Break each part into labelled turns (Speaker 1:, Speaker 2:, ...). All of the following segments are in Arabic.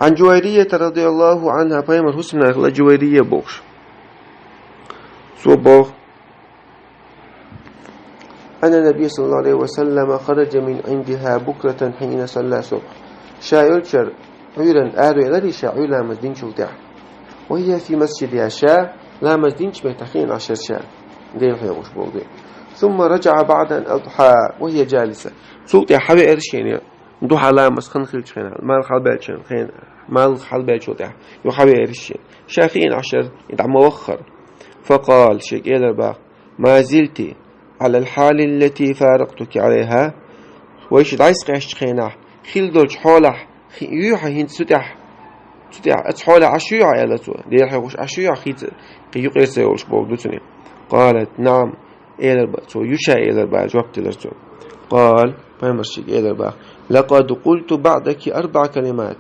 Speaker 1: عن جويرية رضي الله عنها بيمر حسن أغلى جويرية بوخش سو بوخ أن النبي صلى الله عليه وسلم خرج من عندها بكرة حين صلى الصبح شايلشر عيرا آرو الذي شاعر لا مدين شوتع وهي في مسجد عشاء لا مدين بتخين عشر شاء دين حيوش بوضي ثم رجع بعد أن أضحى وهي جالسة صوت يا حبي إرشين ضحى لا مسخن خلش خينا مال خلبالشين خين مال خلبال شوتع يو حبي إرشين شاخين عشر يدعم موخر فقال شيك إلى ما زلت على الحال التي فارقتك عليها ويش دايس قاش خينا خيل دولش حولح يوحى هين ستح أتحول عشيع يا لتو دير حوش عشيع خيت قيقيس يوش بودتني قالت نعم إلى البأتو يشاء إلى البأ جوابت لرتو قال فهمرشيك إلى البأ لقد قلت بعدك 4 كلمات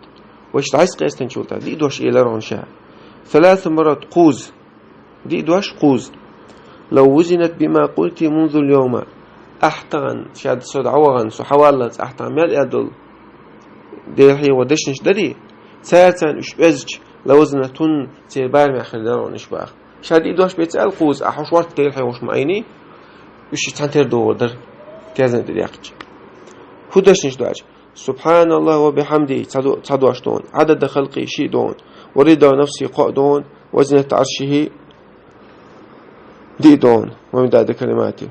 Speaker 1: ويش دايس قاس تنشوتا دي دوش إلى رونشا 3 مرات قوز دي دوش قوز لو وزنت بما قلت منذ اليوم أحتغن شاد صد عوغن سو حوالت أحتغن مال أدل ديحي ودشنش دري ساعتان اشبزج لوزنتون تيربار ما خلدرون اشباخ شاد إدوش بيتسأل قوز أحوشوارت ديحي وش معيني وش تنتر دور در تيازن دريقج هدشنش دواج سبحان الله وبحمده تدوش دون عدد خلقي شي دون ورضا نفسي قاء دون وزنة عرشه دي دون ومداد كلماتي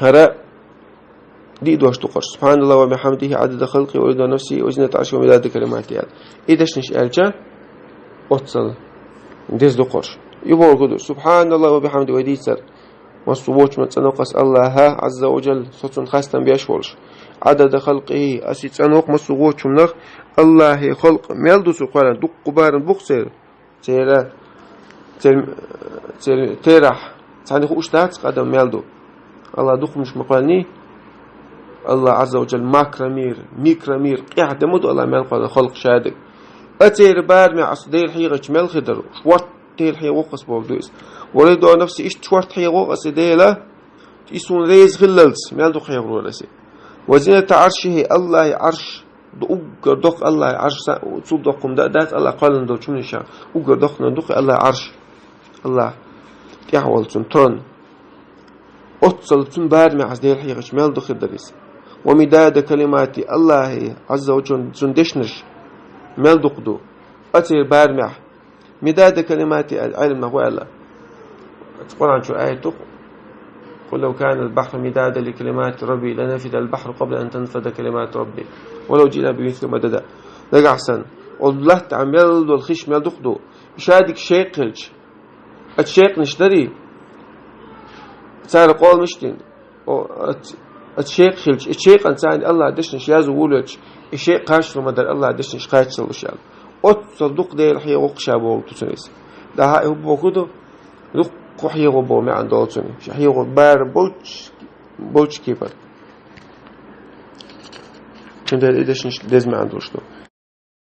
Speaker 1: هرا دي دوش تقر سبحان الله وبحمده عدد خلقي ورضا نفسي وزنة عرشه ومداد كلماتي إيدش نش ألجا أتصل ديز دقرش يبور قدر سبحان الله وبحمده ودي سر والصبوش من تنقص الله عز وجل صوت خاصة بيشورش عدد خلقه أسي تنوق مصوغوش منخ الله خلق ميلدو سقوالا دق قبارن بخسر تيرا تيرح تعني خوش تهاتس قدم ميلدو الله دق مش مقالني الله عز وجل ماكرمير ميكرمير قيح دمدو الله ميلقى خلق شادق أتير بار مع أصدير حيغة ميل خدر شوات تير حي وقس بوغدويس وريدو نفسي إش شوات حي وقس ديلا يسون ريز خللس ميلدو خيغرو لسي وزنة عرشه الله عرش دق الله عرش وتصوب دقم دات الله قال ندو شمن شا دق ندق الله عرش الله يحول تنتون أتصل تنبار مع أصدير حيغة ميلدو خدريس ومداد كلمات الله عز وجل زندشنش مال دقدو أتير بارمع مداد كلمات العلم ولا القرآن شو آية قل لو كان البحر مدادا لكلمات ربي لنفد البحر قبل أن تنفد كلمات ربي ولو جينا بمثل مددا لقى أحسن والله تعمل والخش مال دقدو شادك شيقلج الشيق نشتري صار قول مشتين الشيق خلج الشيق أنسان الله دشنش يازو ولج الشيء قاش مدر الله دشنش قاش سلوشال أت صدق ده الحياة وقشة بول تسنيس ده هاي هو بوكده لق حياة وبو ما عنده تسني حياة وبار بولش كيبر كنت دشنش لازم عنده شنو